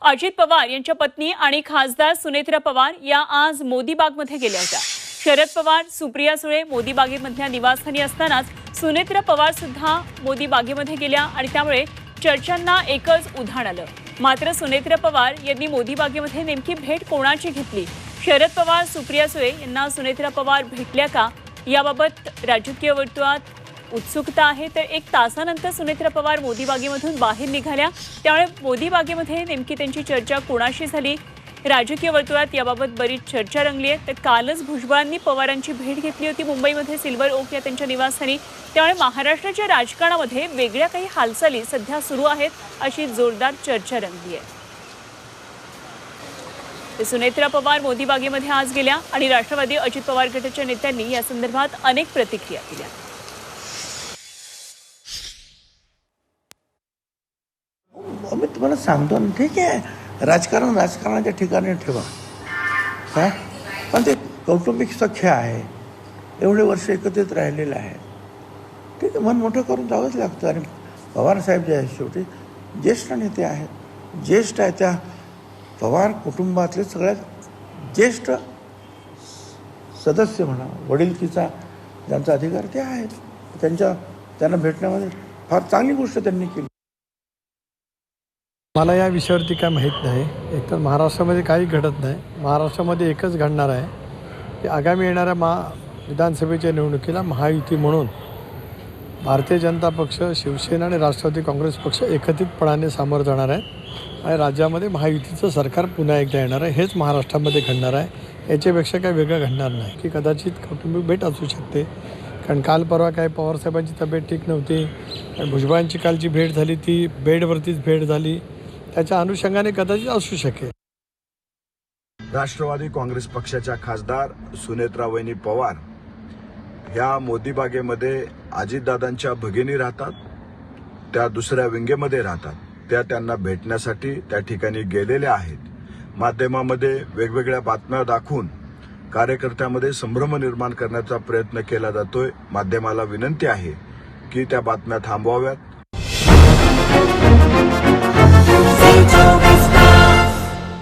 अजित पवार यांच्या पत्नी आणि खासदार सुनेत्रा पवार या आज मोदीबागमध्ये गेल्या होत्या। शरद पवार, सुप्रिया सुळे मोदीबागेमधल्या निवासस्थानी असतानाच सुनेत्रा पवार सुद्धा मोदीबागेमध्ये गेल्या आणि त्यामुळे चर्चांना एकच उधाण आलं। मात्र सुनेत्रा पवार यांनी मोदीबागेमध्ये नेमकी भेट कोणाची घेतली? शरद पवार, सुप्रिया सुळे यांना सुनेत्रा पवार भेटल्या का याबाबत राजकीय वर्तुळात उत्सुकता आहे। तर एक तासानंतर सुनेत्रा पवार मोदीबागेमधून बाहेर निघाल्या, त्यामुळे मोदीबागेमध्ये नेमकी त्यांची चर्चा कोणाशी झाली राजकीय वर्तुळात याबाबत बरीच चर्चा रंगली आहे। तर कालच भुजबळांनी पवारांची भेट घेतली होती मुंबईमध्ये सिल्वर ओक या त्यांच्या निवासस्थानी, त्यामुळे महाराष्ट्राच्या राजकारणामध्ये वेगळ्या काही हालचाली सध्या सुरू आहेत अशी जोरदार चर्चा रंगली आहे। सुनेत्रा पवार मोदीबागेमध्ये आज गेल्या आणि राष्ट्रवादी अजित पवार गटाच्या नेत्यांनी या संदर्भात अनेक प्रतिक्रिया दिल्या। मी तुम्हाला सांगतो ना, ठीक आहे, राजकारणाच्या ठिकाणी ठेवा काय, पण ते कौटुंबिक सख्य आहे, एवढे वर्ष एकत्रित राहिलेलं आहे, ठीक आहे, मन मोठं करून जावंच लागतं। आणि पवारसाहेब जे आहेत शेवटी ज्येष्ठ नेते आहेत, ज्येष्ठ आहे, त्या पवार कुटुंबातले सगळ्यात ज्येष्ठ सदस्य म्हणा, वडिलकीचा ज्यांचा अधिकार ते आहेत, त्यांना भेटण्यामध्ये फार चांगली गोष्ट त्यांनी केली। मला या विषयावरती काय माहीत नाही। एकतर महाराष्ट्रामध्ये काही घडत नाही, महाराष्ट्रामध्ये एकच घडणार आहे की आगामी येणाऱ्या विधानसभेच्या निवडणुकीला महायुती म्हणून भारतीय जनता पक्ष, शिवसेना आणि राष्ट्रवादी काँग्रेस पक्ष एकत्रितपणाने सामोरं जाणार आहे आणि राज्यामध्ये महायुतीचं सरकार पुन्हा एकदा येणार आहे। हेच महाराष्ट्रामध्ये घडणार आहे, याच्यापेक्षा काही वेगळं घडणार नाही। की कदाचित कौटुंबिक भेट असू शकते, कारण काल परवा काय पवारसाहेबांची तब्येत ठीक नव्हती आणि भुजबळांची कालची भेट झाली ती बेडवरतीच भेट झाली, त्याच्या अनुषंगाने कदाचित असू शकेल। राष्ट्रवादी काँग्रेस पक्षाच्या खासदार सुनेत्रा वहिनी पवार ह्या मोदीबागेमध्ये अजितदादांच्या भगिनी राहतात, त्या दुसऱ्या विंगेमध्ये राहतात, त्या त्यांना भेटण्यासाठी त्या ठिकाणी गेलेल्या आहेत। माध्यमामध्ये वेगवेगळ्या बातम्या दाखवून कार्यकर्त्यामध्ये संभ्रम निर्माण करण्याचा प्रयत्न केला जातोय। माध्यमाला विनंती आहे की त्या बातम्या थांबवाव्यात।